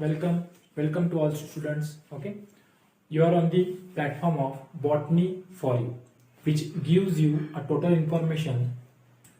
welcome, welcome to all students. Okay, you are on the platform of Botany for You, which gives you a total information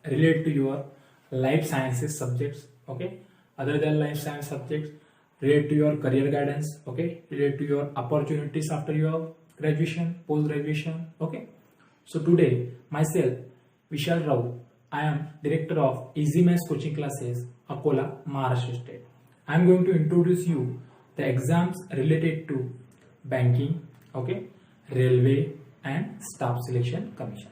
related to your life sciences subjects. Okay, other than life science subjects, related to your career guidance. Okay, related to your opportunities after your graduation, post graduation. Okay, so today myself Vishal Rao, I am director of Easy Maths coaching classes, Akola, Maharashtra State. I am going to introduce you the exams related to banking, okay, railway and staff selection commission.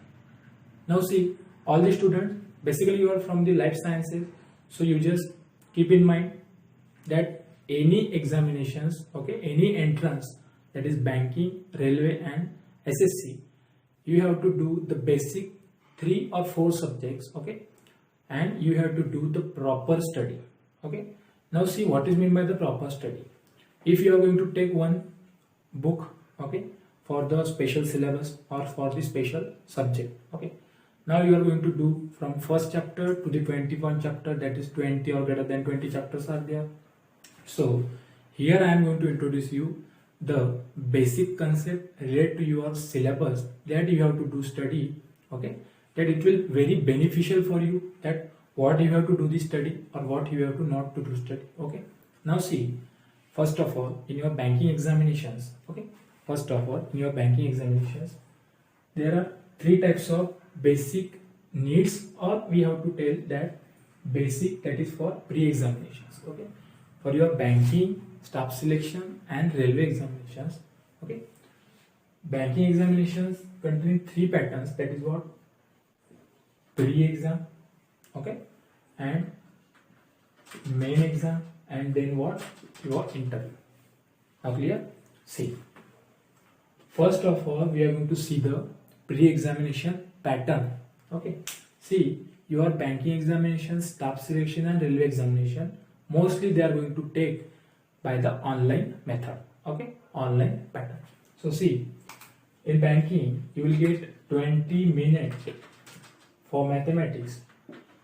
Now see, all the students, basically you are from the life sciences, so you just keep in mind that any examinations, okay, any entrance, that is banking, railway and SSC, you have to do the basic 3 or 4 subjects, okay, and you have to do the proper study. Okay, now see what is meant by the proper study. If you are going to take one book, okay, for the special syllabus or for the special subject, okay, now you are going to do from first chapter to the 21 chapter, that is 20 or greater than 20 chapters are there. So here I am going to introduce you the basic concept related to your syllabus that you have to do study, okay, that it will very beneficial for you, that what you have to do the study or what you have to not to do study. Okay, now see, first of all in your banking examinations, okay, first of all in your banking examinations there are 3 types of basic needs, or we have to tell that basic, that is for pre-examinations, okay, for your banking, staff selection and railway examinations. Okay, banking examinations contain 3 patterns, that is what pre-exam, okay, and main exam, and then what your interview. Now clear? See, first of all we are going to see the pre-examination pattern. Okay, see, your banking examination, staff selection and railway examination, mostly they are going to take by the online method, okay, online pattern. So see, in banking you will get 20 minutes for mathematics,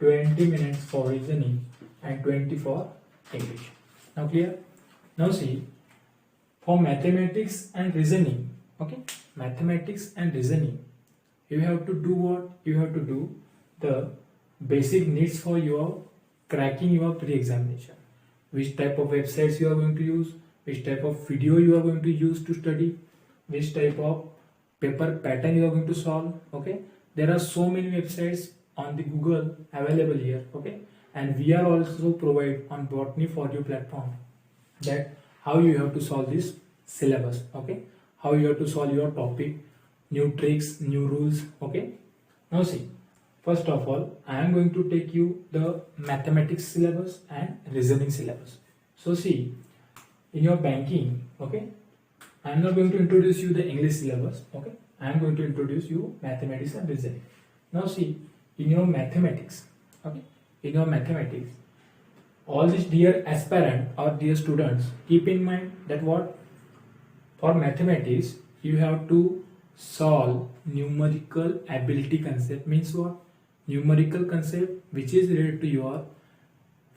20 minutes for reasoning and 20 for English. Now clear? Now see, for mathematics and reasoning, okay, mathematics and reasoning, you have to do what? You have to do the basic needs for your cracking your pre-examination. Which type of websites you are going to use, which type of video you are going to use to study, which type of paper pattern you are going to solve. Okay, there are so many websites on the Google available here, okay, and we are also provide on Botany for You platform that how you have to solve this syllabus, okay, how you have to solve your topic, new tricks, new rules. Okay, now see, first of all I am going to take you the mathematics syllabus and reasoning syllabus. So see, in your banking, okay, I am not going to introduce you the English syllabus, okay, I am going to introduce you mathematics and reasoning. Now see, in your mathematics, okay, in your mathematics, all these dear aspirant or dear students, keep in mind that what, for mathematics you have to solve numerical ability concept. Means what? Numerical concept which is related to your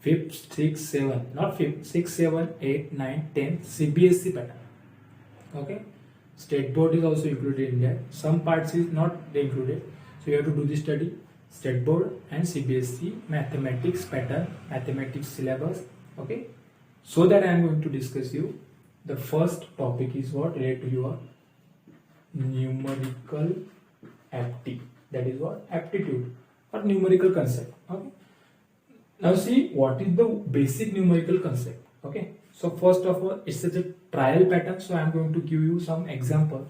5th, 6th, 7th, not 5th, 6, 7, 8, 9, 10 CBSE pattern. Okay, state board is also included in that. Some parts is not included, so you have to do the study state board and CBSE mathematics pattern, mathematics syllabus. Okay, so that I am going to discuss you the first topic is what, related to your numerical aptitude, that is what, aptitude or numerical concept. Okay, now see what is the basic numerical concept. Okay, so first of all it's a trial pattern, so I am going to give you some example.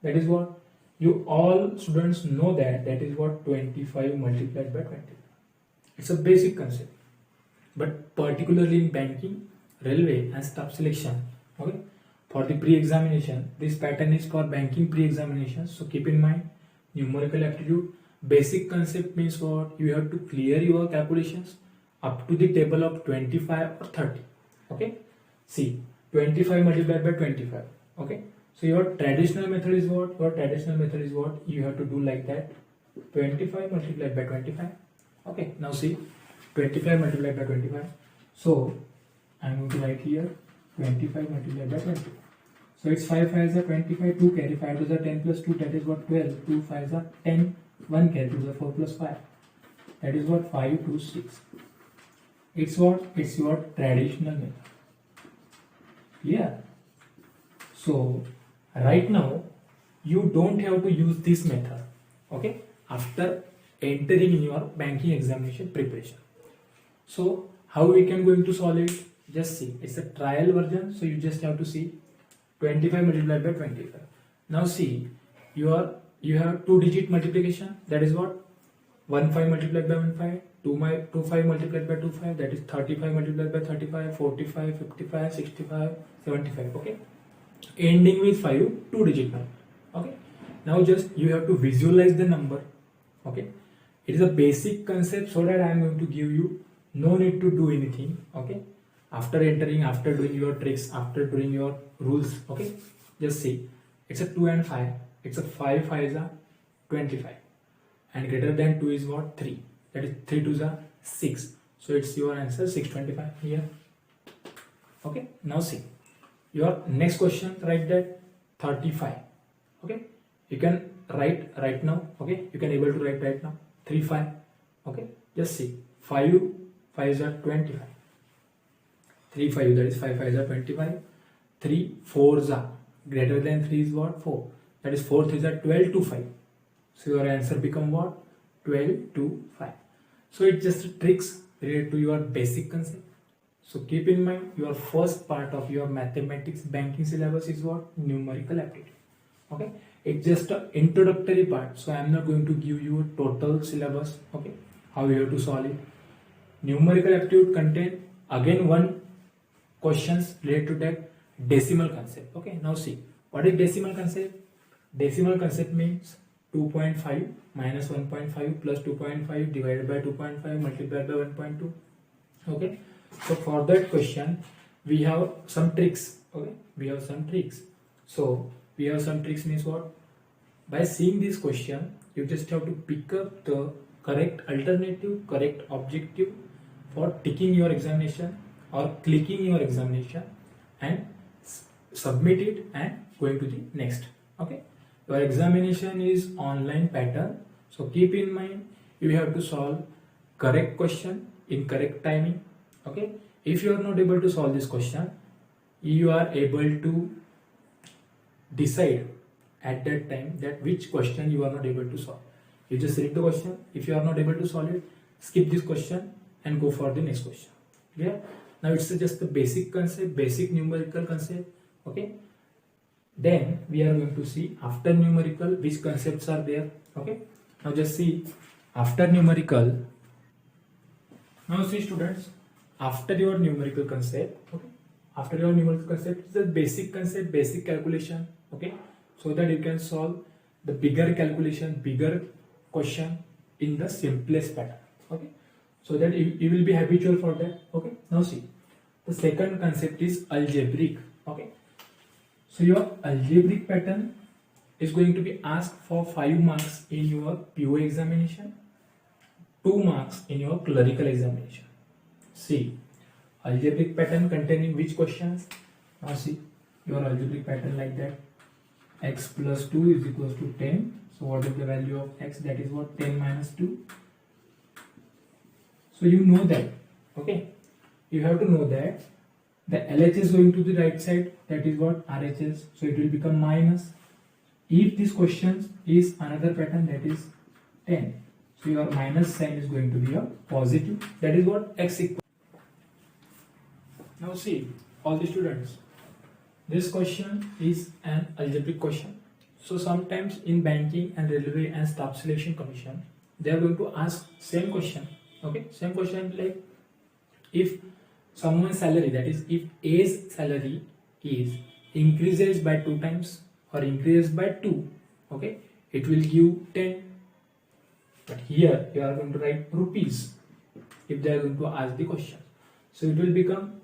That is what you all students know, that is what 25 multiplied by 20. It's a basic concept, but particularly in banking, railway and staff selection, okay, for the pre-examination, this pattern is for banking pre-examination. So keep in mind, numerical aptitude, basic concept means what, you have to clear your calculations up to the table of 25 or 30. Okay, see, 25 multiplied by 25. Okay, so your traditional method is what, you have to do like that, 25 multiplied by 25. Okay, now see, 25 multiplied by 25. So I am going to write here 25 multiplied by 20. So it's 5 5s are 25, 2 carry, 5 to the 10 plus 2, that is what 12, 2 5s are 10, 1 carry to the 4 plus 5, that is what 5 to 6. It's what? It's your traditional method. Clear? So right now you don't have to use this method, okay, after entering in your banking examination preparation. So how we can going to solve it? Just see, it's a trial version, so you just have to see 25 multiplied by 25. Now see, you have 2-digit multiplication, that is what 15 multiplied by 15, 25 multiplied by 25, that is 35 multiplied by 35, 45, 55, 65, 75, okay, ending with 5, 2-digit number, okay. Now just you have to visualize the number, okay. It is a basic concept, so that I am going to give you, no need to do anything, okay, after entering, after doing your tricks, after doing your rules, okay. Just see, it's a 2 and 5, it's a 5 5s are 25, and greater than 2 is what? 3, that is 3 2s are 6, so it's your answer 625 here, okay. Now see, your next question, write that 35, okay, you can write right now, okay, you can able to write right now 3 5, okay. Just see, 5 5s are 25, 3 5, that is 5 5s are 25, 3 4s are greater than 3 is what? 4, that is 4 3s are 12 to 5, so your answer become what? 12 to 5. So it's just tricks related to your basic concept. So keep in mind, your first part of your mathematics banking syllabus is what? Numerical aptitude, okay. It's just an introductory part, so I am not going to give you a total syllabus, okay, how you have to solve it. Numerical aptitude contain again one questions related to that decimal concept, okay. Now see, what is decimal concept? Decimal concept means 2.5 minus 1.5 plus 2.5 divided by 2.5 multiplied by 1.2, okay. So for that question we have some tricks, okay, we have some tricks. So we have some tricks means what? By seeing this question, you just have to pick up the correct alternative, correct objective for ticking your examination or clicking your examination and submit it and going to the next, okay. Your examination is online pattern, so keep in mind you have to solve correct question in correct timing, okay. If you are not able to solve this question, you are able to decide at that time that which question you are not able to solve. You just read the question, if you are not able to solve it, skip this question and go for the next question. Clear? Now it's just the basic concept, basic numerical concept, okay. Then we are going to see after numerical which concepts are there, okay. Now just see, after numerical, now see students, after your numerical concept, okay, after your numerical concept, it's the basic concept, basic calculation, okay, so that you can solve the bigger calculation, bigger question in the simplest pattern, okay, so that you will be habitual for that, okay. Now see, the second concept is algebraic, okay. So your algebraic pattern is going to be asked for 5 marks in your PO examination, 2 marks in your clerical examination. See, algebraic pattern containing which questions? Now see, your algebraic pattern like that, x plus 2 is equals to 10. So what is the value of x? That is what? 10 minus 2. So you know that, okay. You have to know that the LH is going to the right side, that is what? RHS. So it will become minus. If this question is another pattern, that is 10. So your minus sign is going to be a positive. That is what? X equals. Now see, all the students, this question is an algebraic question. So sometimes in banking and railway and staff selection commission, they are going to ask same question, okay, same question like if someone's salary, that is if A's salary is increases by 2 times or increases by 2, okay, it will give 10. But here you are going to write rupees if they are going to ask the question. So it will become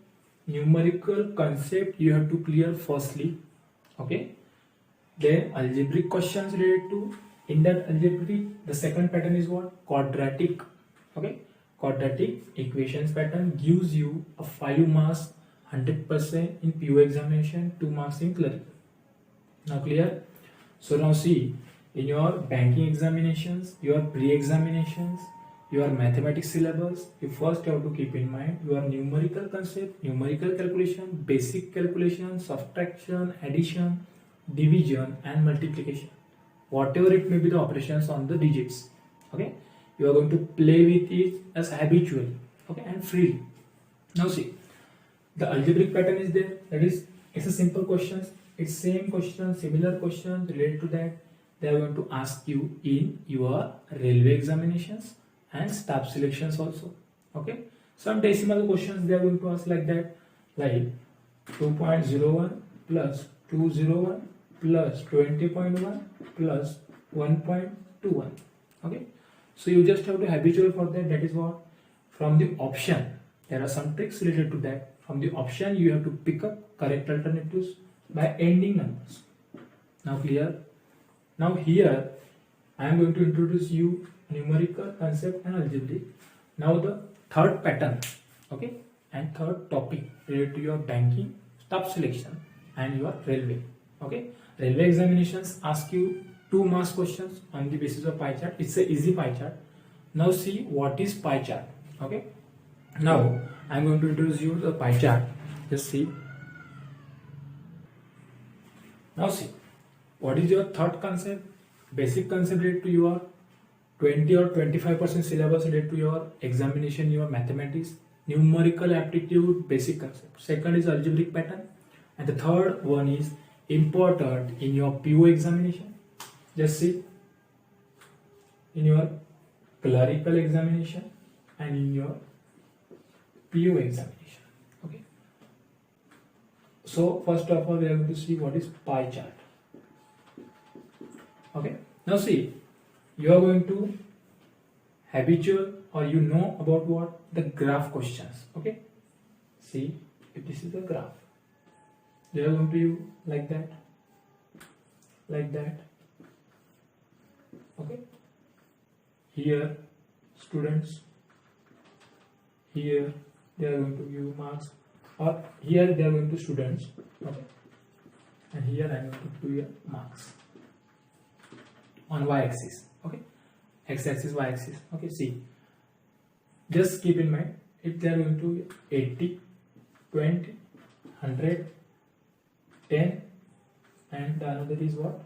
numerical concept you have to clear firstly, okay. Then algebraic questions related to, in that algebraic, the second pattern is what? Quadratic, okay. Quadratic equations pattern gives you a 5 marks 100% in PO examination, 2 marks in clerical. Now clear? So now see, in your banking examinations, your pre-examinations, your mathematics syllabus, you first have to keep in mind your numerical concept, numerical calculation, basic calculation, subtraction, addition, division and multiplication. Whatever it may be the operations on the digits. Okay, you are going to play with it as habitually, okay, and freely. Now see, the algebraic pattern is there. That is, it's a simple questions. It's same question, similar question related to that. They are going to ask you in your railway examinations and staff selections also. Okay, some decimal questions they are going to ask like that, like 2.01 plus 201 plus 20.1 plus 1.21. Okay, so you just have to habitual for that. That is what, from the option there are some tricks related to that. From the option you have to pick up correct alternatives by ending numbers. Now clear? Now here I am going to introduce you numerical concept and algebra. Now the third pattern, okay, and third topic related to your banking, staff selection and your railway. Okay, railway examinations ask you 2 marks questions on the basis of pie chart. It's a easy pie chart. Now see what is pie chart. Okay, now I am going to introduce you the pie chart. Just see. Now see, what is your third concept? Basic concept related to your 20 or 25% syllabus related to your examination, your mathematics, numerical aptitude, basic concept. Second is algebraic pattern, and the third one is important in your PO examination. Just see, in your clerical examination and in your PO examination. Okay. So first of all, we are going to see what is pie chart. Okay. Now see, you are going to habitual or you know about what the graph questions. Okay. See, if this is the graph, they are going to you like that, like that. Okay. Here, students. Here they are going to give marks, or here they are going to students. Okay. And here I am going to do your marks on y-axis. Okay, x-axis, y-axis. Okay, see, just keep in mind if they are going to 80, 20, 100, 10, and the another is what,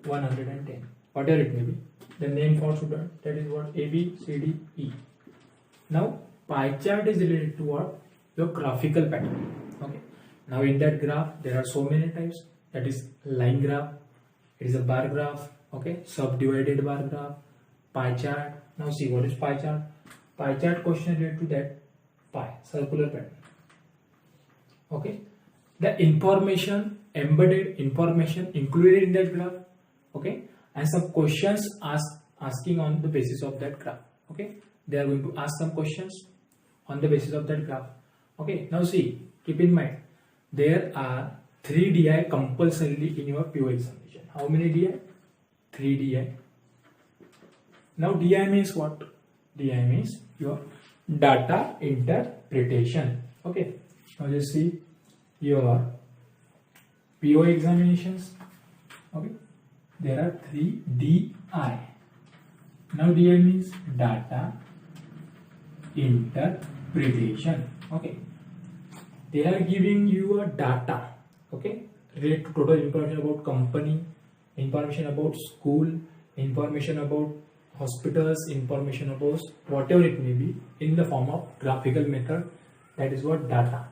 110, whatever it may be, the name for student, that is what, A, B, C, D, E. Now pie chart is related to what, your graphical pattern. Okay, now in that graph there are so many types. That is line graph, it is a bar graph. Okay, subdivided bar graph, pie chart. Now see what is pie chart. Pie chart question related to that pie, circular pattern. Okay, the information, embedded information included in that graph. Okay, and some questions asking on the basis of that graph. Okay, they are going to ask some questions on the basis of that graph. Okay, now see, keep in mind there are 3 DI compulsorily in your PO examination. How many DI? 3 DI. Now DI means what? DI means your data interpretation. Okay, now just see your PO examinations. Okay, there are 3 DI. Now DI means data interpretation. Okay, they are giving you a data. Okay, related to total information about company, information about school, information about hospitals, information about whatever it may be in the form of graphical method. That is what data.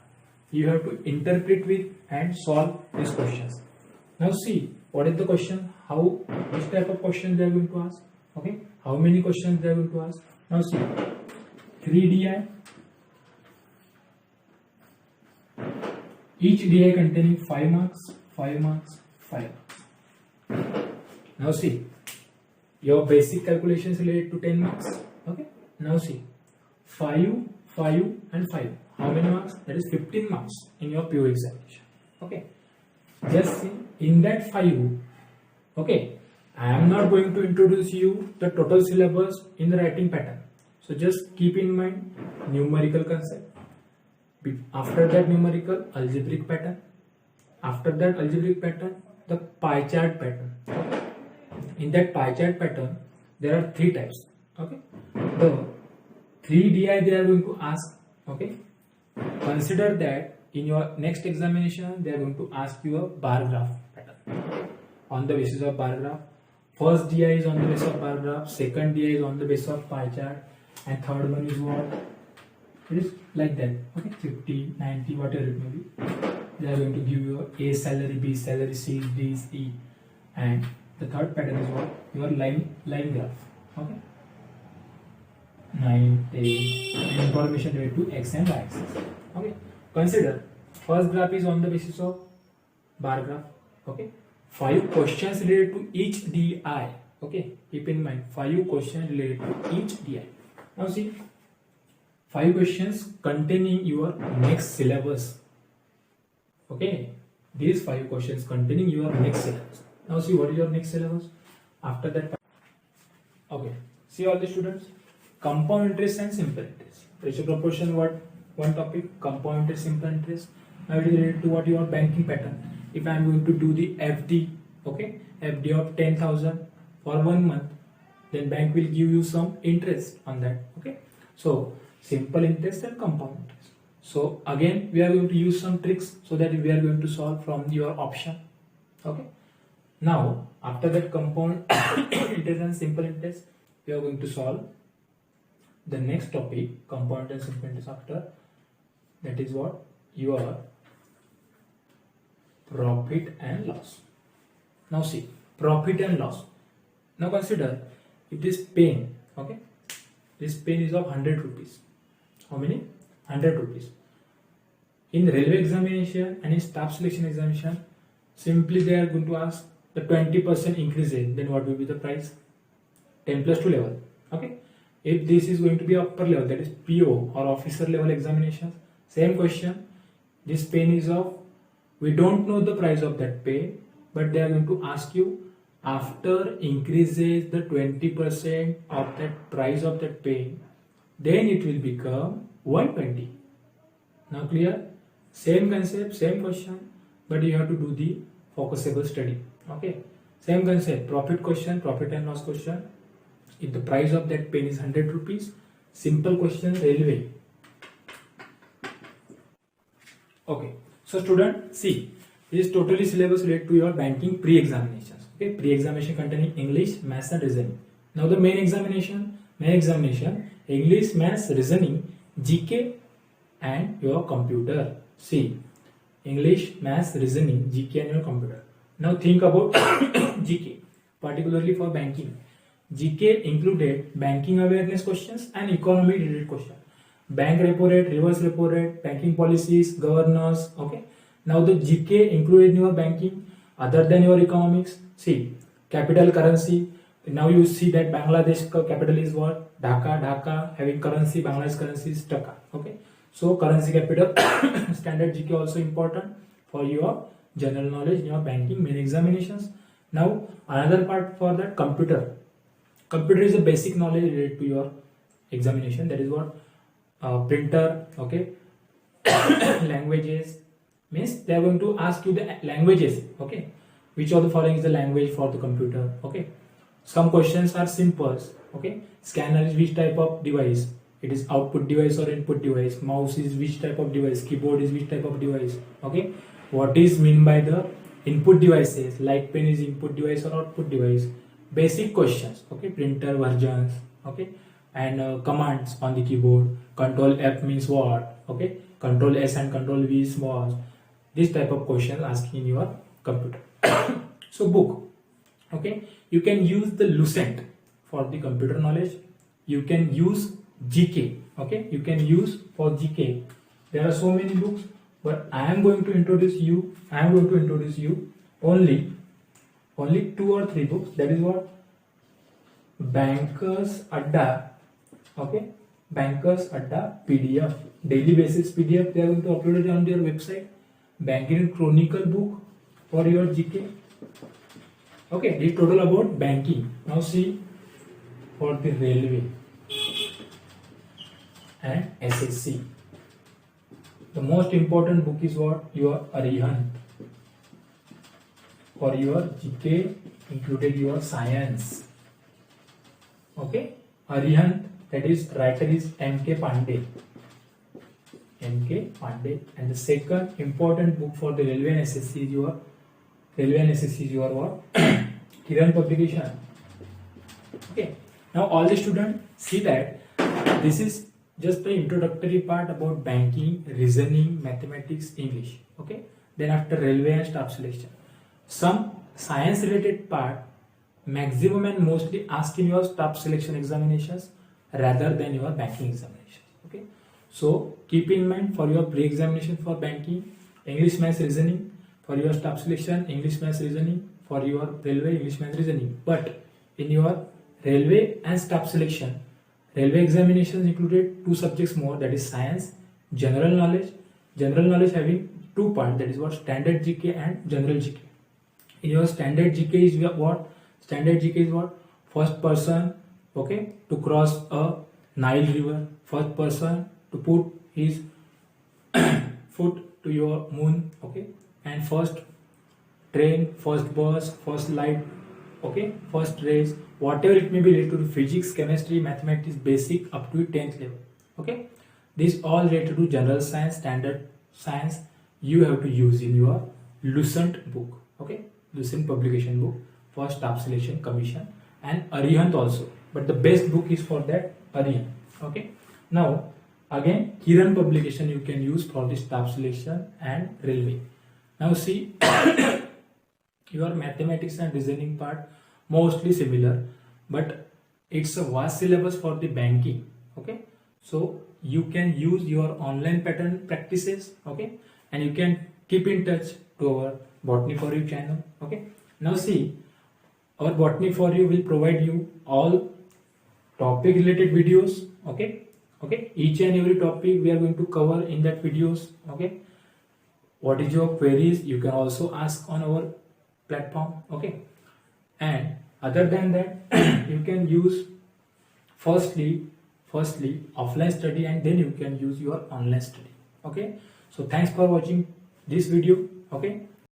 You have to interpret with and solve these questions. Now see, what is the question? How, which type of question they are going to ask? Okay, how many questions they are going to ask? Now see, 3 DI, each DI containing 5 marks, 5 marks, 5 marks. Now see, your basic calculations related to 10 marks. Okay, now see, 5, 5 and 5. How many marks? That is 15 marks in your PO examination. Okay, just see, in that 5, okay, I am not going to introduce you the total syllabus in the writing pattern. So just keep in mind numerical concept, After that numerical, algebraic pattern. After that algebraic pattern, the pie chart pattern. In that pie chart pattern, there are three types. Okay, the 3DI they are going to ask. Okay, consider that in your next examination they are going to ask you a bar graph pattern on the basis of bar graph. First DI is on the basis of bar graph, second DI is on the basis of pie chart, and third one is what? It is like that. Okay, 50, 90, whatever it may be. They are going to give you A salary, B salary, C, D, E, and the third pattern is what? Your line graph. Okay, 9, 10, information related to X and Y axis. Okay, consider first graph is on the basis of bar graph. Okay, 5 questions related to each DI. Okay, keep in mind 5 questions related to each DI. Now see, 5 questions containing your next syllabus. Okay, these 5 questions containing your next syllabus. Now see, what is your next syllabus? After that, okay, see all the students, compound interest and simple interest. Ratio proportion, what one topic, compound interest, simple interest. Now it is related to what your banking pattern. If I am going to do the FD, okay, FD of 10,000 for 1 month, then bank will give you some interest on that. Okay, so simple interest and compound interest. So again we are going to use some tricks so that we are going to solve from your option. Okay, now after that compound interest and simple interest, we are going to solve the next topic, compound and simple interest after. That is what? Your profit and loss. Now see, profit and loss. Now consider, if this pen, okay, this pen is of 100 rupees. How many? 100 rupees. In railway examination and in staff selection examination, simply they are going to ask the 20% increases, then what will be the price? 10 plus 2 level. Okay, if this is going to be upper level, that is PO or officer level examination, same question. This pen is of, we don't know the price of that pen, but they are going to ask you after increases the 20% of that price of that pen, then it will become 120. Now clear? Same concept, same question, but you have to do the focusable study. Okay, same concept, profit question, profit and loss question. If the price of that pen is 100 rupees, simple question, railway. Okay, so student, see, this is totally syllabus related to your banking pre-examinations. Okay, pre-examination containing English, Maths and Reasoning. Now the main examination, English, Maths, Reasoning, GK and your computer. See, English, Maths, Reasoning, GK and your computer. Now think about GK, particularly for banking. GK included banking awareness questions and economy related questions. Bank repo rate, reverse repo rate, banking policies, governors. Okay. Now the GK included in your banking other than your economics. See, capital currency. Now you see that Bangladesh capital is what? Dhaka. Having currency, Bangladesh currency is Taka. Okay. So currency capital standard GK also important for your general knowledge in your banking main examinations. Now another part for that, computer. Computer is a basic knowledge related to your examination. That is what? Printer. Okay. Languages. Means they are going to ask you the languages. Okay. Which of the following is the language for the computer? Okay. Some questions are simple. Okay. Scanner is which type of device? It is output device or input device. Mouse is which type of device? Keyboard is which type of device? Okay. What is mean by the input devices? Like pen is input device or output device? Basic questions. Okay. Printer versions. Okay. And commands on the keyboard. Control F means what? Okay. Control S and Control V is what? This type of question asking in your computer. So book. Okay. You can use the Lucent for the computer knowledge. You can use GK. Okay. You can use for GK. There are so many books, but I am going to introduce you only 2 or 3 books. That is what? Bankers Adda. Okay. Bankers Adda PDF. Daily basis PDF. They are going to upload it on their website. Banking Chronicle book for your GK. Okay. This total about banking. Now see for the railway and SSC. the most important book is what? Your Arihant. For your GK included your science. Okay, Arihant, that is writer is M.K. Pandey. M.K. Pandey. And the second important book for the railway and SSC is your what? Kiran publication. Okay. Now all the students see that this is just the introductory part about banking, reasoning, mathematics, English. Okay. Then after railway and staff selection, some science related part maximum and mostly asked in your staff selection examinations rather than your banking examinations. Okay. So keep in mind for your pre-examination for banking, English, maths, reasoning. For your staff selection, English, maths, reasoning. For your railway, English, maths, reasoning. But in your railway and staff selection, railway examinations included 2 subjects more, that is science, general knowledge. General knowledge having 2 parts, that is what? Standard GK and general GK. In your standard GK is what? Standard GK is what? First person, okay, to cross a Nile river. First person to put his foot to your moon, okay, and first train, first bus, first light, okay, first race, whatever it may be related to physics, chemistry, mathematics, basic up to 10th level. Okay, this all related to general science, standard science. You have to use in your Lucent book. Okay, Lucent publication book for staff selection commission and Arihant also. But the best book is for that Arihant. Okay, now again Kiran publication you can use for the staff selection and railway. Now see your mathematics and reasoning part mostly similar, but it's a vast syllabus for the banking. Okay, so you can use your online pattern practices. Okay, and you can keep in touch to our Botany for You channel. Okay, now see our Botany for You will provide you all topic related videos. Okay, each and every topic we are going to cover in that videos. Okay, what is your queries you can also ask on our platform. Okay, and other than that you can use firstly offline study and then you can use your online study. Okay, so thanks for watching this video. Okay,